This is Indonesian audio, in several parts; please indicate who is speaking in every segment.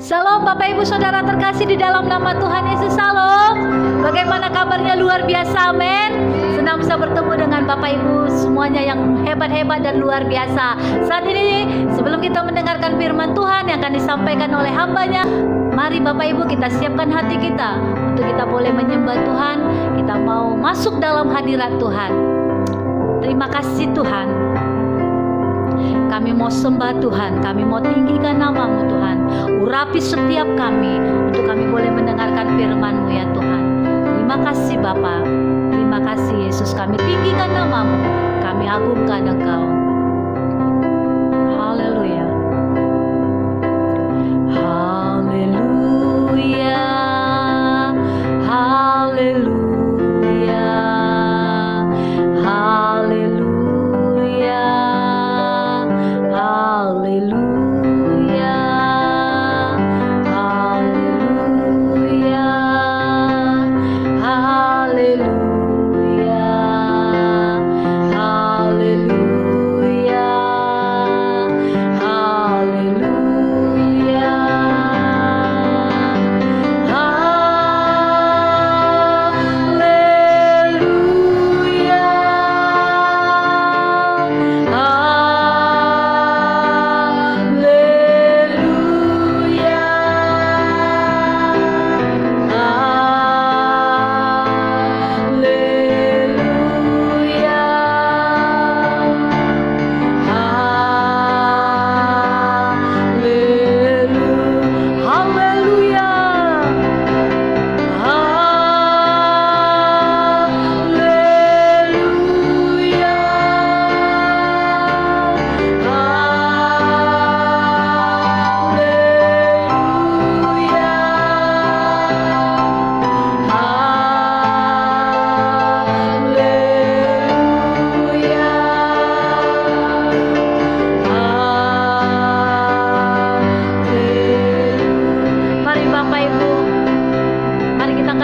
Speaker 1: Salam Bapak Ibu Saudara terkasih di dalam nama Tuhan Yesus. Salam. Bagaimana kabarnya? Luar biasa, amin. Senang bisa bertemu dengan Bapak Ibu semuanya yang hebat-hebat dan luar biasa. Saat ini sebelum kita mendengarkan firman Tuhan yang akan disampaikan oleh hambanya, mari Bapak Ibu kita siapkan hati kita untuk kita boleh menyembah Tuhan. Kita mau masuk dalam hadirat Tuhan. Terima kasih Tuhan. Kami mau sembah Tuhan, kami mau tinggikan nama-Mu Tuhan. Urapi setiap kami untuk kami boleh mendengarkan firman-Mu ya Tuhan. Terima kasih Bapa, terima kasih Yesus. Kami tinggikan nama-Mu, kami agungkan Engkau. Haleluya. Haleluya. Haleluya. Haleluya. Haleluya, haleluya, haleluya, haleluya, haleluya,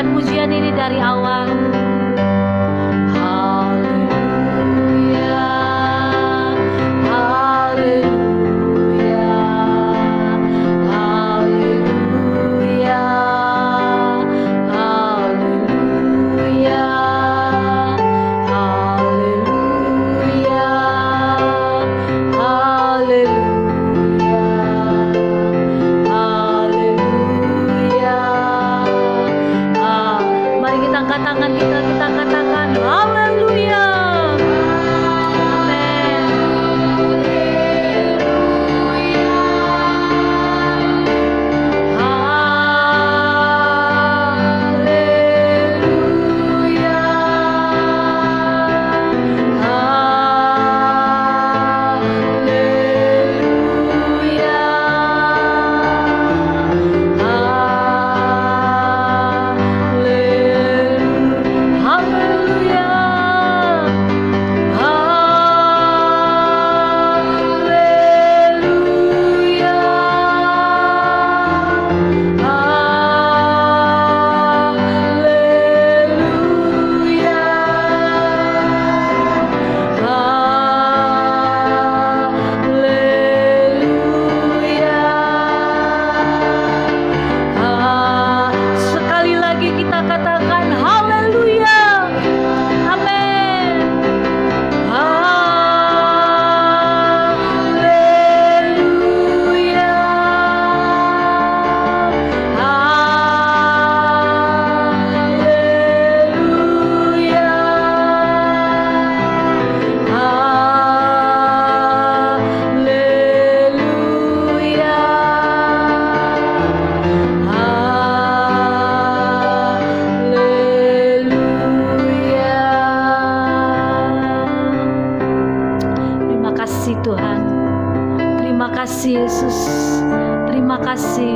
Speaker 1: pujian ini dari awal. Haleluya, haleluya, haleluya, haleluya, haleluya, haleluya. Mari kita angkat tangan kita katakan haleluya. Amin. Haleluya. Sekali lagi kita katakan haleluya. Amin. Haleluya. Haleluya. Haleluya. Haleluya. Terima kasih Tuhan. Terima kasih Yesus. Terima kasih.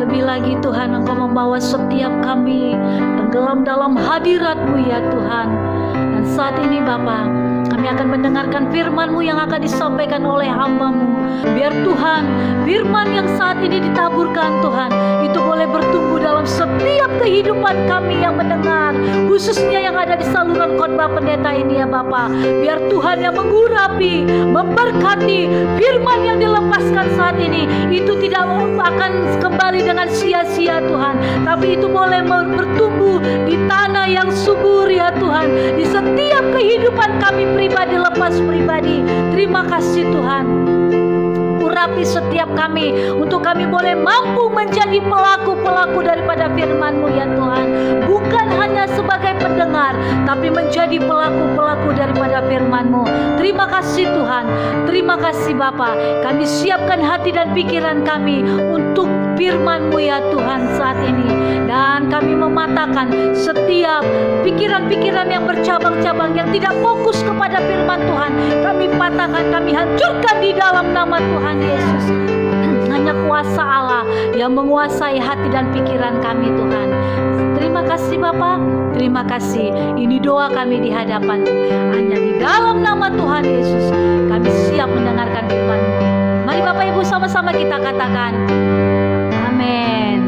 Speaker 1: Lebih lagi Tuhan, Engkau membawa setiap kami tenggelam dalam hadirat-Mu ya Tuhan. Dan saat ini Bapa, kami kami akan mendengarkan firman-Mu yang akan disampaikan oleh hamba-Mu. Biar Tuhan, firman yang saat ini ditaburkan Tuhan, itu boleh bertumbuh dalam setiap kehidupan kami yang mendengar, khususnya yang ada di saluran khotbah pendeta ini ya Bapa. Biar Tuhan yang mengurapi, memberkati firman yang dilepaskan saat ini, itu tidak akan kembali dengan sia-sia Tuhan, tapi itu boleh bertumbuh di tanah yang subur ya Tuhan, di setiap kehidupan kami pribadi, lepas pribadi. Terima kasih Tuhan. Urapi setiap kami, untuk kami boleh mampu menjadi pelaku-pelaku daripada firman-Mu ya Tuhan. Bukan hanya sebagai pendengar, tapi menjadi pelaku-pelaku daripada firman-Mu. Terima kasih Tuhan. Terima kasih Bapa. Kami siapkan hati dan pikiran kami untuk firman-Mu ya Tuhan saat ini. Dan kami mematahkan setiap pikiran-pikiran yang bercabang-cabang, yang tidak fokus kepada firman Tuhan. Kami patahkan, kami hancurkan di dalam nama Tuhan Yesus. Hanya kuasa Allah yang menguasai hati dan pikiran kami Tuhan. Terima kasih Bapa, terima kasih. Ini doa kami di hadapan. Hanya di dalam nama Tuhan Yesus kami siap mendengarkan firman-Mu. Mari Bapak Ibu sama-sama kita katakan amin.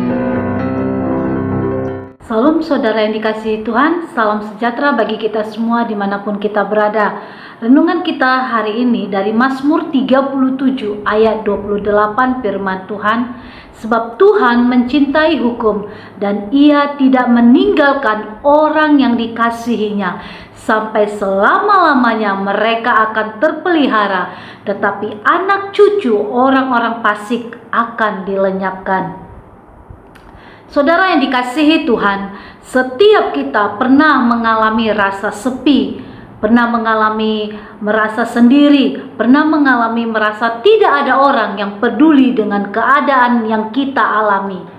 Speaker 1: Salam saudara yang dikasihi Tuhan, salam sejahtera bagi kita semua dimanapun kita berada. Renungan kita hari ini dari Mazmur 37 ayat 28 firman Tuhan. Sebab Tuhan mencintai hukum dan Ia tidak meninggalkan orang yang dikasihinya. Sampai selama-lamanya mereka akan terpelihara, tetapi anak cucu orang-orang fasik akan dilenyapkan. Saudara yang dikasihi Tuhan, setiap kita pernah mengalami rasa sepi, pernah mengalami merasa sendiri, pernah mengalami merasa tidak ada orang yang peduli dengan keadaan yang kita alami.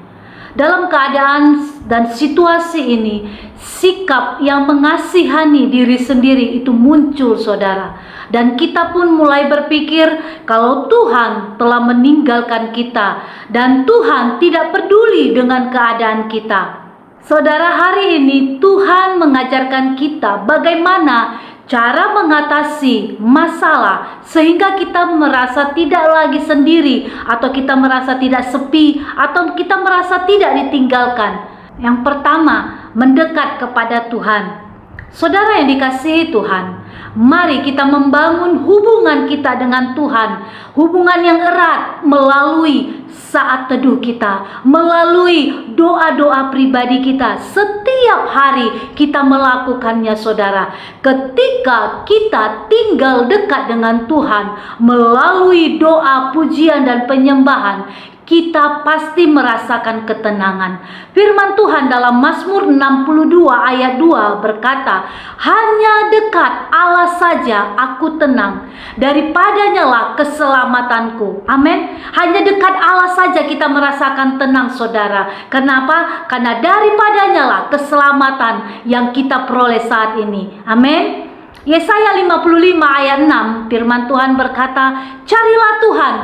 Speaker 1: Dalam keadaan dan situasi ini, sikap yang mengasihani diri sendiri itu muncul saudara. Dan kita pun mulai berpikir kalau Tuhan telah meninggalkan kita dan Tuhan tidak peduli dengan keadaan kita. Saudara, hari ini Tuhan mengajarkan kita bagaimana cara mengatasi masalah sehingga kita merasa tidak lagi sendiri, atau kita merasa tidak sepi, atau kita merasa tidak ditinggalkan. Yang pertama, mendekat kepada Tuhan. Saudara yang dikasihi Tuhan, mari kita membangun hubungan kita dengan Tuhan, hubungan yang erat melalui saat teduh kita, melalui doa-doa pribadi kita. Setiap hari kita melakukannya saudara. Ketika kita tinggal dekat dengan Tuhan melalui doa, pujian dan penyembahan, kita pasti merasakan ketenangan. Firman Tuhan dalam Mazmur 62 ayat 2 berkata, hanya dekat Allah saja aku tenang, daripadanya lah keselamatanku. Amin. Hanya dekat Allah saja kita merasakan tenang saudara. Kenapa? Karena daripadanya lah keselamatan yang kita peroleh saat ini. Amin. Yesaya 55 ayat 6 firman Tuhan berkata, carilah Tuhan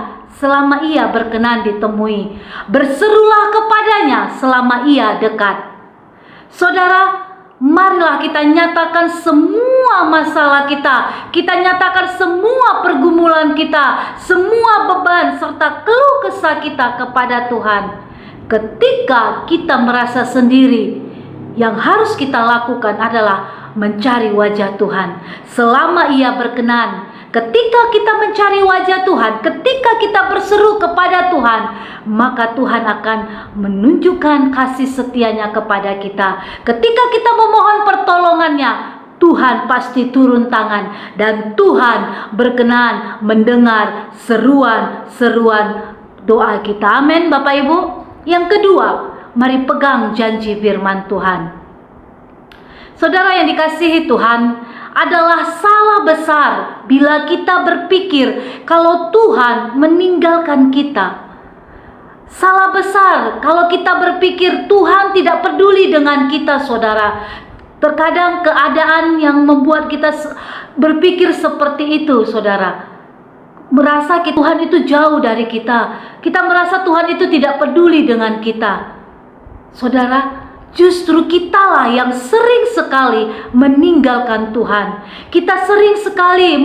Speaker 1: selama Ia berkenan ditemui, berserulah kepadanya selama Ia dekat. Saudara, marilah kita nyatakan semua masalah kita, kita nyatakan semua pergumulan kita, semua beban serta keluh kesah kita kepada Tuhan. Ketika kita merasa sendiri, yang harus kita lakukan adalah mencari wajah Tuhan selama Ia berkenan. Ketika kita mencari wajah Tuhan, ketika kita berseru kepada Tuhan, maka Tuhan akan menunjukkan kasih setianya kepada kita. Ketika kita memohon pertolongannya, Tuhan pasti turun tangan dan Tuhan berkenan mendengar seruan-seruan doa kita. Amin Bapak Ibu. Yang kedua, mari pegang janji firman Tuhan. Saudara yang dikasihi Tuhan, adalah salah besar bila kita berpikir kalau Tuhan meninggalkan kita. Salah besar kalau kita berpikir Tuhan tidak peduli dengan kita saudara. Terkadang keadaan yang membuat kita berpikir seperti itu saudara. Merasa Tuhan itu jauh dari kita. Kita merasa Tuhan itu tidak peduli dengan kita. Saudara, justru kitalah yang sering sekali meninggalkan Tuhan. Kita sering sekali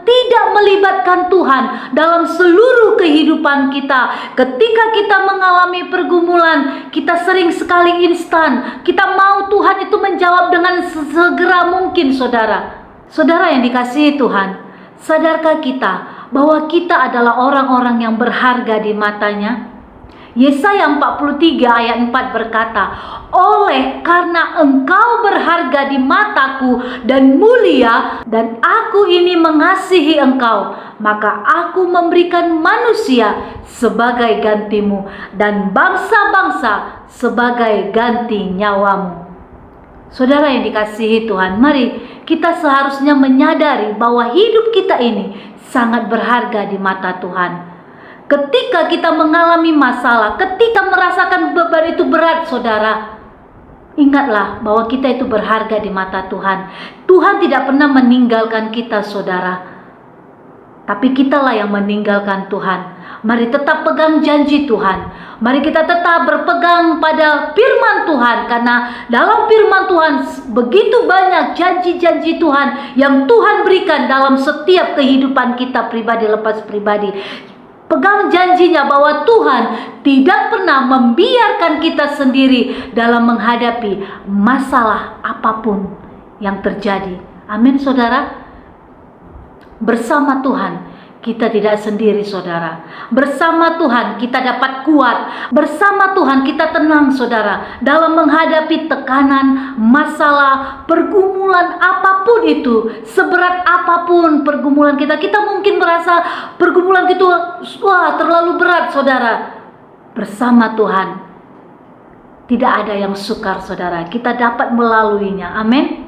Speaker 1: tidak melibatkan Tuhan dalam seluruh kehidupan kita. Ketika kita mengalami pergumulan, kita sering sekali instan. Kita mau Tuhan itu menjawab dengan segera mungkin, saudara. Saudara yang dikasihi Tuhan, sadarkah kita bahwa kita adalah orang-orang yang berharga di matanya? Yesaya 43 ayat 4 berkata, oleh karena engkau berharga di mataku dan mulia, dan aku ini mengasihi engkau, maka aku memberikan manusia sebagai gantimu dan bangsa-bangsa sebagai ganti nyawamu. Saudara yang dikasihi Tuhan, mari kita seharusnya menyadari bahwa hidup kita ini sangat berharga di mata Tuhan. Ketika kita mengalami masalah, ketika merasakan beban itu berat, saudara, ingatlah bahwa kita itu berharga di mata Tuhan. Tuhan tidak pernah meninggalkan kita, saudara, tapi kitalah yang meninggalkan Tuhan. Mari tetap pegang janji Tuhan. Mari kita tetap berpegang pada firman Tuhan, karena dalam firman Tuhan begitu banyak janji-janji Tuhan yang Tuhan berikan dalam setiap kehidupan kita pribadi lepas pribadi. Pegang janjinya bahwa Tuhan tidak pernah membiarkan kita sendiri dalam menghadapi masalah apapun yang terjadi. Amin, saudara. Bersama Tuhan kita tidak sendiri, saudara. Bersama Tuhan kita dapat kuat. Bersama Tuhan kita tenang, saudara, dalam menghadapi tekanan, masalah, pergumulan apapun itu. Seberat apapun pergumulan kita. Kita mungkin merasa pergumulan itu terlalu berat, saudara. Bersama Tuhan tidak ada yang sukar, saudara. Kita dapat melaluinya. Amin.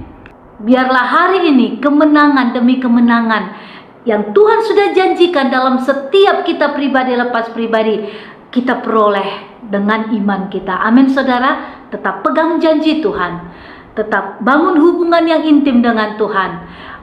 Speaker 1: Biarlah hari ini kemenangan demi kemenangan yang Tuhan sudah janjikan dalam setiap kita pribadi lepas pribadi, kita peroleh dengan iman kita. Amin, saudara. Tetap pegang janji Tuhan, tetap bangun hubungan yang intim dengan Tuhan,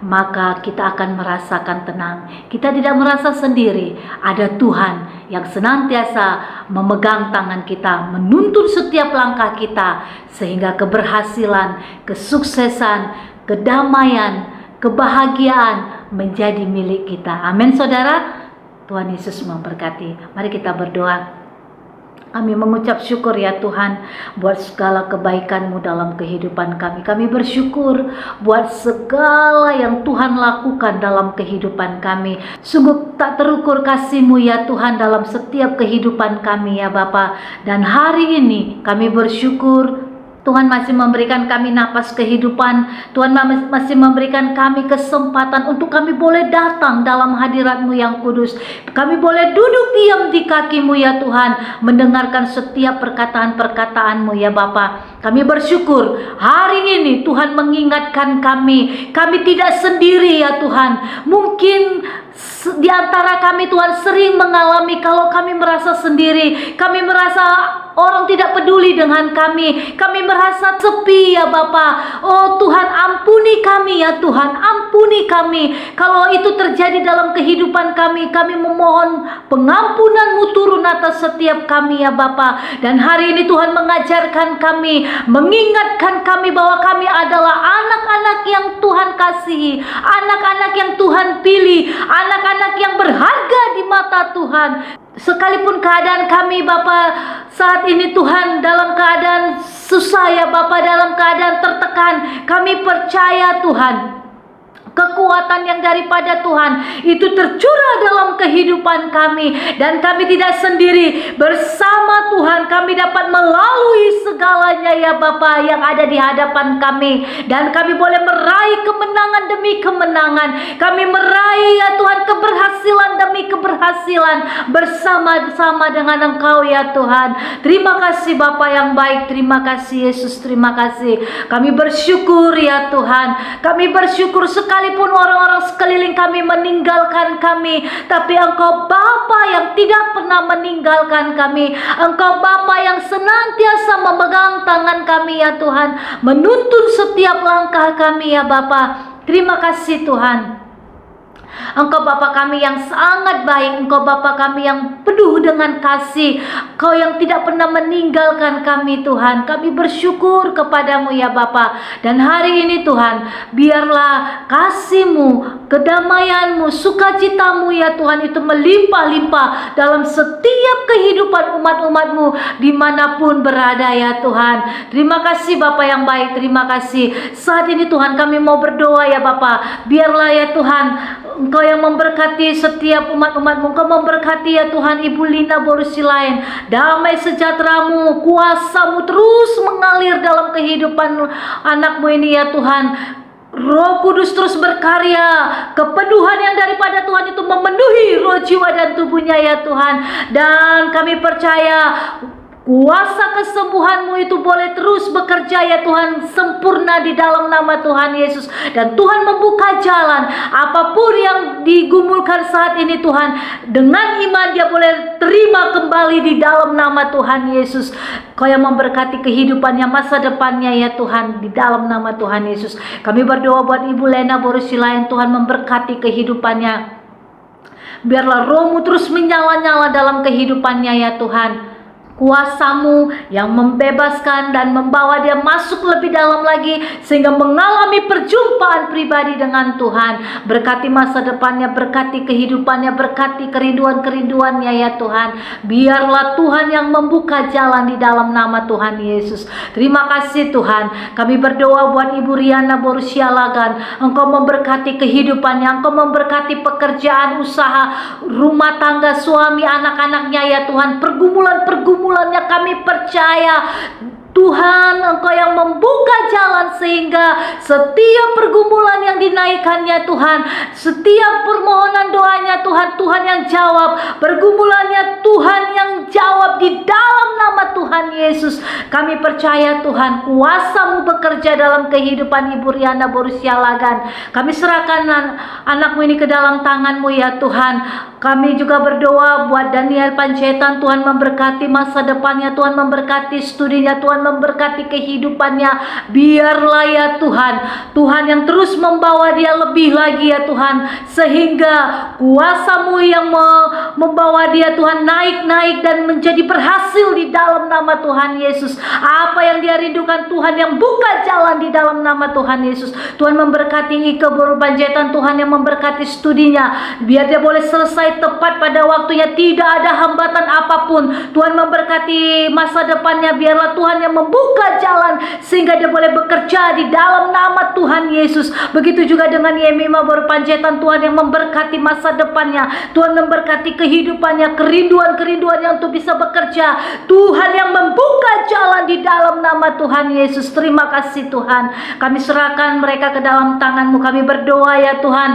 Speaker 1: maka kita akan merasakan tenang. Kita tidak merasa sendiri. Ada Tuhan yang senantiasa memegang tangan kita, menuntun setiap langkah kita, sehingga keberhasilan, kesuksesan, kedamaian, kebahagiaan menjadi milik kita. Amin, saudara. Tuhan Yesus memberkati. Mari kita berdoa. Kami mengucap syukur ya Tuhan buat segala kebaikan-Mu dalam kehidupan kami. Kami bersyukur buat segala yang Tuhan lakukan dalam kehidupan kami. Sungguh tak terukur kasih-Mu ya Tuhan dalam setiap kehidupan kami ya Bapa. Dan hari ini kami bersyukur Tuhan masih memberikan kami napas kehidupan. Tuhan masih memberikan kami kesempatan untuk kami boleh datang dalam hadirat-Mu yang kudus. Kami boleh duduk diam di kaki-Mu ya Tuhan, mendengarkan setiap perkataan-perkataan-Mu ya Bapa. Kami bersyukur hari ini Tuhan mengingatkan kami. Kami tidak sendiri ya Tuhan. Mungkin di antara kami Tuhan sering mengalami kalau kami merasa sendiri, kami merasa orang tidak peduli dengan kami, kami merasa sepi ya Bapa. Oh Tuhan, ampuni kami ya Tuhan, ampuni kami. Kalau itu terjadi dalam kehidupan kami, kami memohon pengampunan-Mu turun atas setiap kami ya Bapa. Dan hari ini Tuhan mengajarkan kami, mengingatkan kami bahwa kami adalah anak-anak yang Tuhan kasihi, anak-anak yang Tuhan pilih, anak-anak yang berharga di mata Tuhan. Sekalipun keadaan kami Bapa saat ini Tuhan dalam keadaan susah ya Bapa, dalam keadaan tertekan, kami percaya Tuhan kekuatan yang daripada Tuhan itu tercurah dalam kehidupan kami, dan kami tidak sendiri. Bersama Tuhan kami dapat melalui segalanya ya Bapa yang ada di hadapan kami, dan kami boleh meraih kemenangan demi kemenangan. Kami meraih ya Tuhan keberhasilan demi keberhasilan bersama-sama dengan Engkau ya Tuhan. Terima kasih Bapa yang baik, terima kasih Yesus, terima kasih. Kami bersyukur ya Tuhan. Kami bersyukur sekalipun orang-orang sekeliling kami meninggalkan kami, tapi Engkau Bapa yang tidak pernah meninggalkan kami. Engkau Bapa yang senantiasa memegang tangan kami ya Tuhan, menuntun setiap langkah kami ya Bapa. Terima kasih Tuhan. Engkau Bapa kami yang sangat baik, Engkau Bapa kami yang penuh dengan kasih, Engkau yang tidak pernah meninggalkan kami Tuhan. Kami bersyukur kepadamu ya Bapa. Dan hari ini Tuhan, biarlah kasih-Mu, kedamaian-Mu, sukacita-Mu ya Tuhan itu melimpah-limpah dalam setiap kehidupan umat-umat-Mu dimanapun berada ya Tuhan. Terima kasih Bapa yang baik, terima kasih. Saat ini Tuhan kami mau berdoa ya Bapa. Biarlah ya Tuhan Engkau yang memberkati setiap umat-umat-Mu. Engkau memberkati ya Tuhan Ibu Lina Borusilain. Damai sejahtera-Mu, kuasa-Mu terus mengalir dalam kehidupan anak-Mu ini ya Tuhan. Roh Kudus terus berkarya, kepenuhan yang daripada Tuhan itu memenuhi roh, jiwa dan tubuhnya ya Tuhan. Dan kami percaya kuasa kesembuhan-Mu itu boleh terus bekerja ya Tuhan, sempurna di dalam nama Tuhan Yesus. Dan Tuhan membuka jalan, apapun yang digumulkan saat ini Tuhan, dengan iman dia boleh terima kembali di dalam nama Tuhan Yesus. Kau yang memberkati kehidupannya, masa depannya ya Tuhan, di dalam nama Tuhan Yesus. Kami berdoa buat Ibu Lena Borusilain, Tuhan memberkati kehidupannya. Biarlah Roh-Mu terus menyala-nyala dalam kehidupannya ya Tuhan. Kuasa-Mu yang membebaskan dan membawa dia masuk lebih dalam lagi, sehingga mengalami perjumpaan pribadi dengan Tuhan. Berkati masa depannya, berkati kehidupannya, berkati kerinduan-kerinduannya ya Tuhan. Biarlah Tuhan yang membuka jalan di dalam nama Tuhan Yesus. Terima kasih Tuhan. Kami berdoa buat Ibu Riana Borusialagan. Engkau memberkati kehidupannya, Engkau memberkati pekerjaan, usaha, rumah tangga, suami, anak-anaknya ya Tuhan. Pergumulannya kami percaya Tuhan Engkau yang membuka jalan, sehingga setiap pergumulan yang dinaikannya Tuhan, setiap permohonan doanya Tuhan, Tuhan yang jawab. Pergumulannya Tuhan yang jawab di dalam nama Tuhan Yesus. Kami percaya Tuhan, kuasa-Mu bekerja dalam kehidupan Ibu Riana Borusialagan. Kami serahkan anak-Mu ini ke dalam tangan-Mu ya Tuhan. Kami juga berdoa buat Daniel Panjaitan, Tuhan memberkati masa depannya, Tuhan memberkati studinya, Tuhan memberkati kehidupannya. Biarlah ya Tuhan, Tuhan yang terus membawa dia lebih lagi ya Tuhan, sehingga kuasa-Mu yang membawa dia Tuhan naik dan menjadi berhasil di dalam nama Tuhan Yesus. Apa yang dia rindukan Tuhan yang buka jalan di dalam nama Tuhan Yesus. Tuhan memberkati Ike Boru Panjaitan, Tuhan yang memberkati studinya, biar dia boleh selesai tepat pada waktunya, tidak ada hambatan apapun. Tuhan memberkati masa depannya, biarlah Tuhan yang membuka jalan sehingga dia boleh bekerja di dalam nama Tuhan Yesus. Begitu juga dengan Yemima Boru Panjaitan, Tuhan yang memberkati masa depannya, Tuhan memberkati kehidupannya, kerinduan-kerinduannya untuk bisa bekerja. Tuhan yang membuka jalan di dalam nama Tuhan Yesus. Terima kasih Tuhan. Kami serahkan mereka ke dalam tangan-Mu. Kami berdoa ya Tuhan,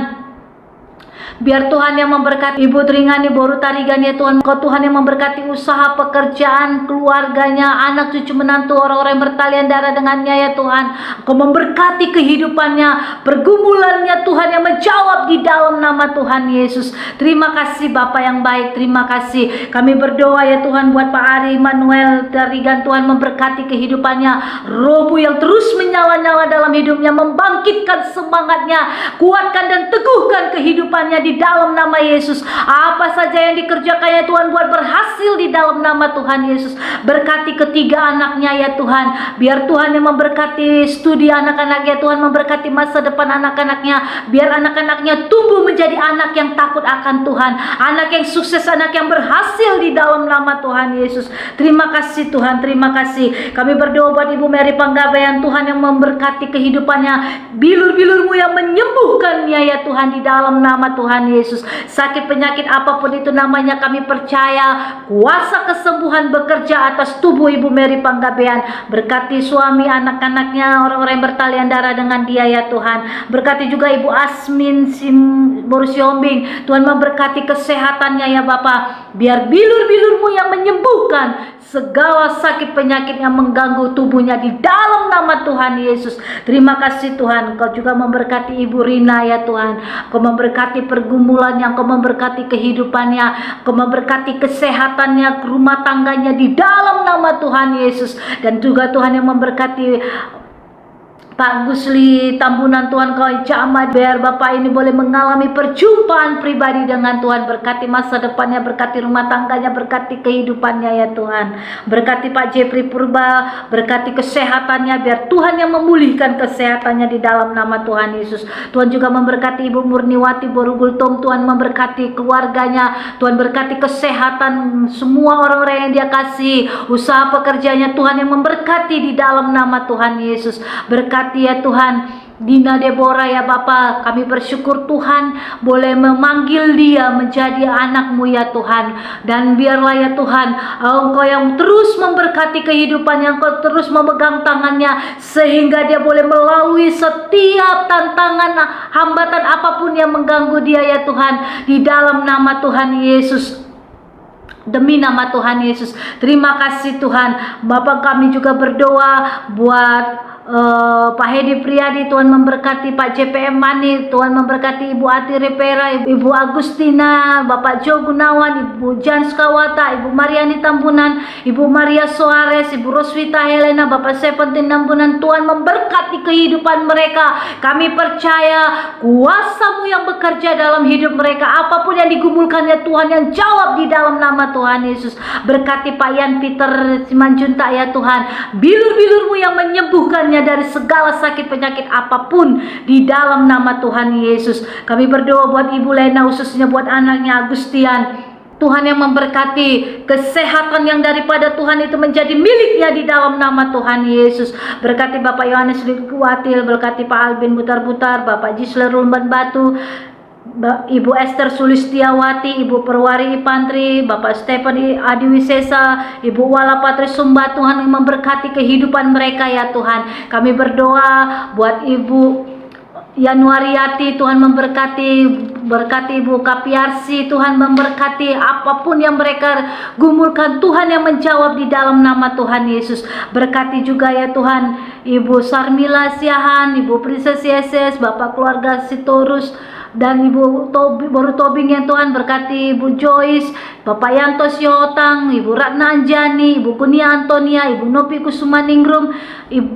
Speaker 1: biar Tuhan yang memberkati Ibu Tringani Boru Tarigan ya Tuhan. Kau Tuhan yang memberkati usaha, pekerjaan, keluarganya, anak cucu menantu, orang-orang yang bertalian darah dengannya ya Tuhan. Kau memberkati kehidupannya, pergumulannya Tuhan yang menjawab di dalam nama Tuhan Yesus. Terima kasih Bapa yang baik, terima kasih. Kami berdoa ya Tuhan buat Pak Ari Manuel Tarigan, Tuhan memberkati kehidupannya. Roh-Mu yang terus menyala-nyala dalam hidupnya, membangkitkan semangatnya, kuatkan dan teguhkan kehidupannya di dalam nama Yesus. Apa saja yang dikerjakannya Tuhan buat berhasil di dalam nama Tuhan Yesus. Berkati ketiga anaknya ya Tuhan. Biar Tuhan yang memberkati studi anak-anaknya, Tuhan memberkati masa depan anak-anaknya. Biar anak-anaknya tumbuh menjadi anak yang takut akan Tuhan, anak yang sukses, anak yang berhasil di dalam nama Tuhan Yesus. Terima kasih Tuhan, terima kasih. Kami berdoa buat Ibu Mary Panggabean, Tuhan yang memberkati kehidupannya, bilur-bilur-Mu yang menyembuhkannya ya Tuhan di dalam nama Tuhan Yesus. Sakit penyakit apapun itu namanya, kami percaya kuasa kesembuhan bekerja atas tubuh Ibu Mary Panggabean. Berkati suami, anak-anaknya, orang-orang yang bertalian darah dengan dia ya Tuhan. Berkati juga Ibu Asmin Borusiombing, Tuhan memberkati kesehatannya ya Bapa. Biar bilur-bilur-Mu yang menyembuhkan segala sakit penyakit yang mengganggu tubuhnya di dalam nama Tuhan Yesus. Terima kasih Tuhan. Kau juga memberkati Ibu Rina ya Tuhan. Kau memberkati pergumulannya, Kau memberkati kehidupannya, Kau memberkati kesehatannya, rumah tangganya di dalam nama Tuhan Yesus. Dan juga Tuhan yang memberkati Pak Gusli Tambunan, Tuhan Kau jamah biar Bapak ini boleh mengalami perjumpaan pribadi dengan Tuhan. Berkati masa depannya, berkati rumah tangganya, berkati kehidupannya ya Tuhan. Berkati Pak Jepri Purba, berkati kesehatannya, biar Tuhan yang memulihkan kesehatannya di dalam nama Tuhan Yesus. Tuhan juga memberkati Ibu Murniwati Borugul Tom, Tuhan memberkati keluarganya, Tuhan berkati kesehatan semua orang-orang yang dia kasih, usaha pekerjaannya, Tuhan yang memberkati di dalam nama Tuhan Yesus. Berkati ya Tuhan Dina Deborah ya Bapa, kami bersyukur Tuhan boleh memanggil dia menjadi anak-Mu ya Tuhan. Dan biarlah ya Tuhan Engkau yang terus memberkati kehidupannya, Engkau terus memegang tangannya sehingga dia boleh melalui setiap tantangan, hambatan apapun yang mengganggu dia ya Tuhan, di dalam nama Tuhan Yesus. Demi nama Tuhan Yesus, terima kasih Tuhan. Bapak kami juga berdoa buat Pak Hedi Priadi, Tuhan memberkati Pak JPM Mani, Tuhan memberkati Ibu Ati Repera, Ibu Agustina, Bapak Jo Gunawan, Ibu Jan Skawata, Ibu Mariani Tambunan, Ibu Maria Soares, Ibu Roswita Helena, Bapak Seventeen Tambunan. Tuhan memberkati kehidupan mereka. Kami percaya kuasa-Mu yang bekerja dalam hidup mereka. Apapun yang digumulkannya Tuhan yang jawab di dalam nama Tuhan Yesus. Berkati Pak Yan Peter Simanjuntak ya Tuhan, bilur-bilur-Mu yang menyembuhkannya dari segala sakit penyakit apapun di dalam nama Tuhan Yesus. Kami berdoa buat Ibu Lena, khususnya buat anaknya Agustian. Tuhan yang memberkati kesehatan yang daripada Tuhan itu menjadi miliknya di dalam nama Tuhan Yesus. Berkati Bapak Yohanes Kuatil, berkati Pak Albin Butar-Butar, Bapak Jisler Rumban Batu, Ibu Esther Sulistiawati, Ibu Perwari Ipantri, Bapak Stephen Adiwisesa, Ibu Wala Patri Sumba. Tuhan yang memberkati kehidupan mereka ya Tuhan. Kami berdoa buat Ibu Yanuariati, Tuhan memberkati, berkati Ibu Kapiarsi, Tuhan memberkati apapun yang mereka gumulkan, Tuhan yang menjawab di dalam nama Tuhan Yesus. Berkati juga ya Tuhan Ibu Sarmila Siahan, Ibu Princess Yeses, Bapak keluarga Sitorus, dan Ibu Boru Tobing yang Tuhan. Berkati Ibu Joyce, Bapak Yanto Siotang, Ibu Ratna Anjani, Ibu Kunia Antonia, Ibu Nopi Kusumaningrum,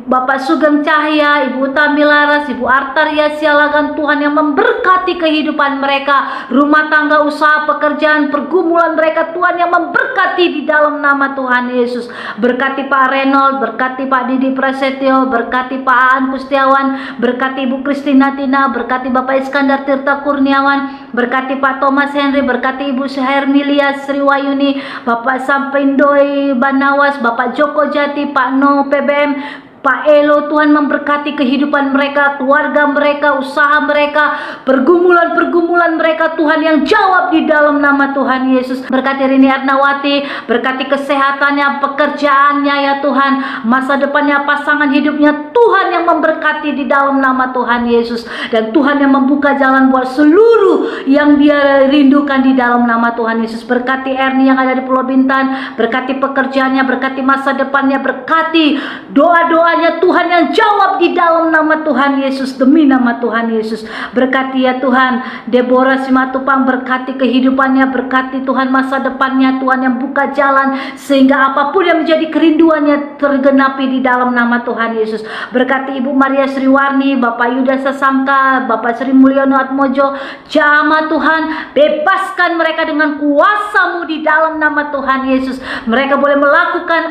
Speaker 1: Bapak Sugeng Cahya, Ibu Tamilaras, Ibu Artaria Sialagan. Tuhan yang memberkati kehidupan mereka, rumah tangga, usaha, pekerjaan, pergumulan mereka, Tuhan yang memberkati di dalam nama Tuhan Yesus. Berkati Pak Renold, berkati Pak Didi Prasetyo, berkati Pak Aan Kustiawan, berkati Ibu Kristina Tina, berkati Bapak Iskandar Tirta Kurniawan, berkati Pak Thomas Henry, berkati Ibu Hermilia Sriwayuni, Bapak Sampindoy Banawas, Bapak Joko Jati, Pak No PBM, Pak Elo. Tuhan memberkati kehidupan mereka, keluarga mereka, usaha mereka, pergumulan-pergumulan mereka, Tuhan yang jawab di dalam nama Tuhan Yesus. Berkati Rini Arnawati, berkati kesehatannya, pekerjaannya ya Tuhan, masa depannya, pasangan hidupnya, Tuhan yang memberkati di dalam nama Tuhan Yesus. Dan Tuhan yang membuka jalan buat seluruh yang dia rindukan di dalam nama Tuhan Yesus. Berkati Ernie yang ada di Pulau Bintan, berkati pekerjaannya, berkati masa depannya, berkati doa-doa Tuhan yang jawab di dalam nama Tuhan Yesus, demi nama Tuhan Yesus. Berkati ya Tuhan Deborah Simatupang, berkati kehidupannya, berkati Tuhan masa depannya, Tuhan yang buka jalan sehingga apapun yang menjadi kerinduannya tergenapi di dalam nama Tuhan Yesus. Berkati Ibu Maria Sriwarni, Bapak Yuda Sasangka, Bapak Sri Mulyono Atmojo. Jamah Tuhan, bebaskan mereka dengan kuasa-Mu di dalam nama Tuhan Yesus. Mereka boleh melakukan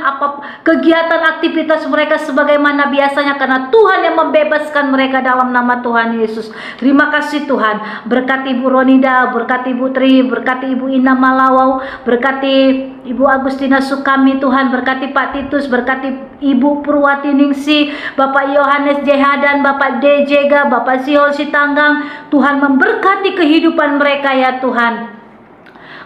Speaker 1: kegiatan aktivitas mereka sebagaimana biasanya, karena Tuhan yang membebaskan mereka dalam nama Tuhan Yesus. Terima kasih Tuhan. Berkati Ibu Ronida, berkati Ibu Tri, berkati Ibu Ina Malawau, berkati Ibu Agustina Sukami Tuhan, berkati Pak Titus, berkati Ibu Purwati Ningsi, Bapak Yohanes Jehadan, Bapak D. Jega, Bapak Sihol Sitanggang. Tuhan memberkati kehidupan mereka ya Tuhan.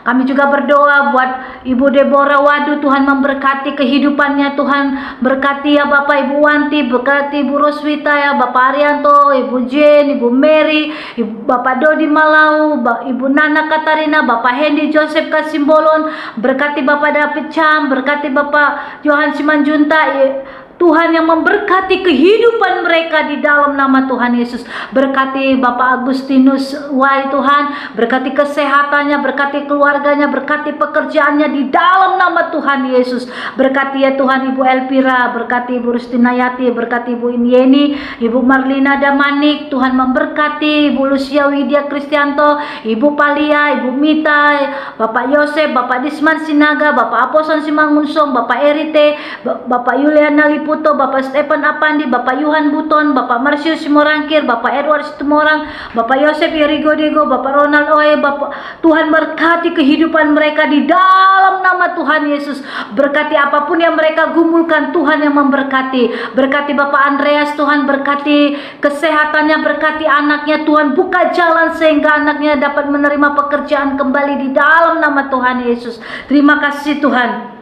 Speaker 1: Kami juga berdoa buat Ibu Deborah Wadu, Tuhan memberkati kehidupannya, Tuhan berkati ya Bapak Ibu Wanti, berkati Ibu Roswita ya, Bapak Arianto, Ibu Jane, Ibu Mary, Bapak Dodi Malau, Ibu Nana Katarina, Bapak Hendy Joseph Kasimbolon, berkati Bapak David Cham, berkati Bapak Johan Simanjunta, Tuhan yang memberkati kehidupan mereka di dalam nama Tuhan Yesus. Berkati Bapak Agustinus Wai Tuhan, berkati kesehatannya, berkati keluarganya, berkati pekerjaannya di dalam nama Tuhan Yesus. Berkati ya Tuhan Ibu Elvira, berkati Ibu Rustinayati, berkati Ibu Inyeni, Ibu Marlina Damanik, Tuhan memberkati Ibu Lucia Widya Kristianto, Ibu Palia, Ibu Mita, Bapak Yosef, Bapak Disman Sinaga, Bapak Aposan Simangunsong, Bapak Erite, Bapak Yuliana Puto, Bapak Stephen Apandi, Bapak Yuhan Buton, Bapak Marsius Simorangkir, Bapak Edward Situmorang, Bapak Yosef Yerigodego, Bapak Ronald Oe, Bapak Tuhan berkati kehidupan mereka di dalam nama Tuhan Yesus. Berkati apapun yang mereka gumulkan, Tuhan yang memberkati. Berkati Bapak Andreas, Tuhan berkati kesehatannya, berkati anaknya, Tuhan buka jalan sehingga anaknya dapat menerima pekerjaan kembali di dalam nama Tuhan Yesus. Terima kasih Tuhan.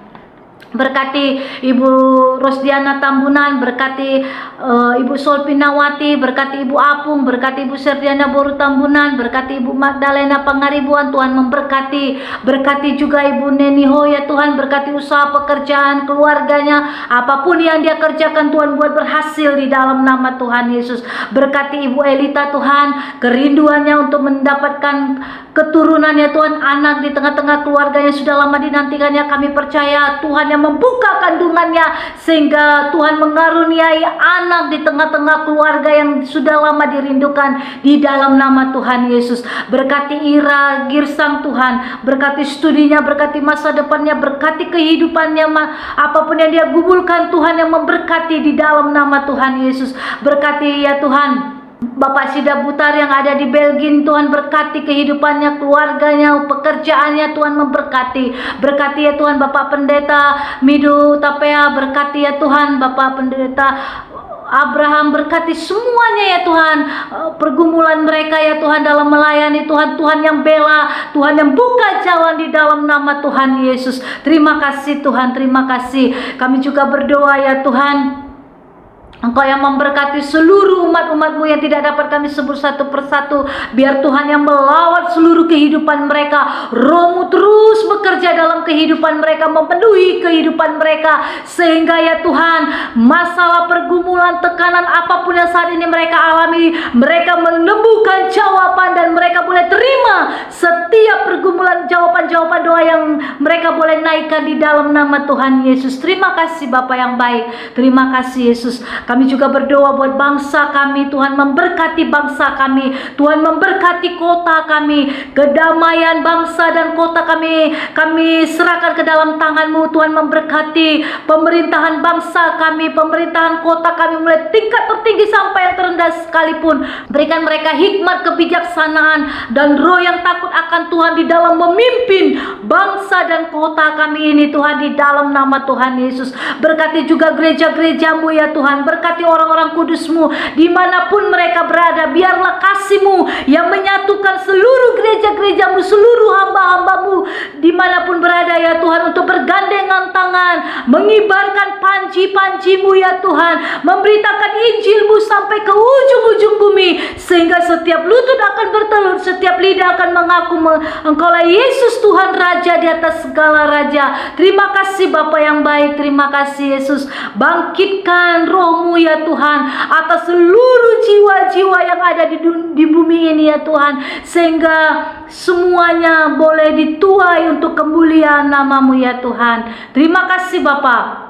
Speaker 1: Berkati Ibu Rosdiana Tambunan, berkati Ibu Solpinawati, berkati Ibu Apung, berkati Ibu Serdiana Boru Tambunan, berkati Ibu Magdalena Pangaribuan, Tuhan memberkati. Berkati juga Ibu Neni Hoya, Tuhan berkati usaha pekerjaan keluarganya, apapun yang dia kerjakan Tuhan buat berhasil di dalam nama Tuhan Yesus. Berkati Ibu Elita Tuhan, kerinduannya untuk mendapatkan keturunannya Tuhan, anak di tengah-tengah keluarganya sudah lama dinantikannya. Kami percaya Tuhan yang membuka kandungannya sehingga Tuhan mengaruniai anak di tengah-tengah keluarga yang sudah lama dirindukan di dalam nama Tuhan Yesus. Berkati Ira Girsang Tuhan, berkati studinya, berkati masa depannya, berkati kehidupannya, apapun yang dia gumulkan Tuhan yang memberkati di dalam nama Tuhan Yesus. Berkati ya Tuhan Bapak Sida Butar yang ada di Belgien, Tuhan berkati kehidupannya, keluarganya, pekerjaannya, Tuhan memberkati. Berkati ya Tuhan Bapak Pendeta Midu Tapea, berkati ya Tuhan Bapak Pendeta Abraham, berkati semuanya ya Tuhan, pergumulan mereka ya Tuhan dalam melayani Tuhan, Tuhan yang bela, Tuhan yang buka jalan di dalam nama Tuhan Yesus. Terima kasih Tuhan, terima kasih. Kami juga berdoa ya Tuhan, Engkau yang memberkati seluruh umat-umat-Mu yang tidak dapat kami sebut satu persatu. Biar Tuhan yang melawat seluruh kehidupan mereka, Roh-Mu terus bekerja dalam kehidupan mereka, memenuhi kehidupan mereka, sehingga ya Tuhan masalah pergumulan, tekanan apapun yang saat ini mereka alami, mereka menemukan jawaban dan mereka boleh terima setiap pergumulan, jawaban-jawaban doa yang mereka boleh naikkan di dalam nama Tuhan Yesus. Terima kasih Bapa yang baik, terima kasih Yesus. Kami juga berdoa buat bangsa kami, Tuhan memberkati bangsa kami, Tuhan memberkati kota kami, kedamaian bangsa dan kota kami serahkan ke dalam tangan-Mu. Tuhan memberkati pemerintahan bangsa kami, pemerintahan kota kami, mulai tingkat tertinggi sampai yang terendah sekalipun. Berikan mereka hikmat, kebijaksanaan, dan roh yang takut akan Tuhan di dalam memimpin bangsa dan kota kami ini Tuhan, di dalam nama Tuhan Yesus. Berkati juga gereja-gereja-Mu ya Tuhan, berkati orang-orang kudus-Mu dimanapun mereka berada. Biarlah kasih-Mu yang menyatukan seluruh gereja-gereja-Mu, seluruh hamba-hamba-Mu dimanapun berada ya Tuhan, untuk bergandengan tangan, mengibarkan panji-panji-Mu ya Tuhan, memberitakan Injil-Mu sampai ke ujung-ujung bumi, sehingga setiap lutut akan bertelur, setiap lidah akan mengaku Engkaulah Yesus Tuhan Raja di atas segala raja. Terima kasih Bapa yang baik, terima kasih Yesus. Bangkitkan Roh-Mu ya Tuhan atas seluruh jiwa-jiwa yang ada di bumi ini ya Tuhan, sehingga semuanya boleh dituai untuk kemuliaan nama-Mu ya Tuhan. Terima kasih Bapa.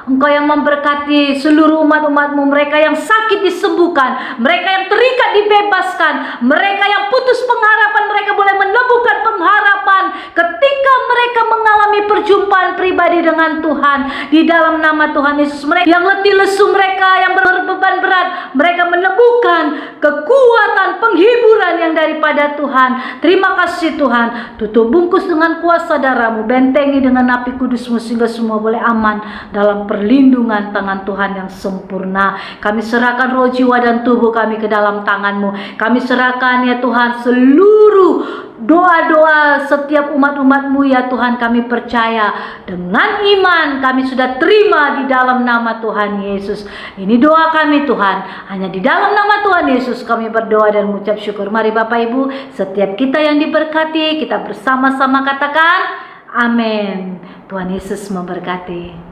Speaker 1: Engkau yang memberkati seluruh umat-umat-Mu, mereka yang sakit disembuhkan, mereka yang terikat dibebaskan, mereka yang putus pengharapan, mereka boleh menemukan pengharapan ketika mereka mengalami perjumpaan pribadi dengan Tuhan di dalam nama Tuhan Yesus. Mereka yang letih lesu, mereka yang berbeban berat, mereka menemukan kekuatan penghiburan yang daripada Tuhan. Terima kasih Tuhan. Tutup bungkus dengan kuasa darah-Mu, bentengi dengan api kudus-Mu, sehingga semua boleh aman dalam perlindungan tangan Tuhan yang sempurna. Kami serahkan roh, jiwa, dan tubuh kami ke dalam tangan-Mu. Kami serahkan ya Tuhan seluruh doa-doa setiap umat-umat-Mu ya Tuhan. Kami percaya dengan iman kami sudah terima di dalam nama Tuhan Yesus. Ini doa kami Tuhan, hanya di dalam nama Tuhan Yesus kami berdoa dan mengucap syukur. Mari Bapak Ibu, setiap kita yang diberkati, kita bersama-sama katakan amin. Tuhan Yesus memberkati.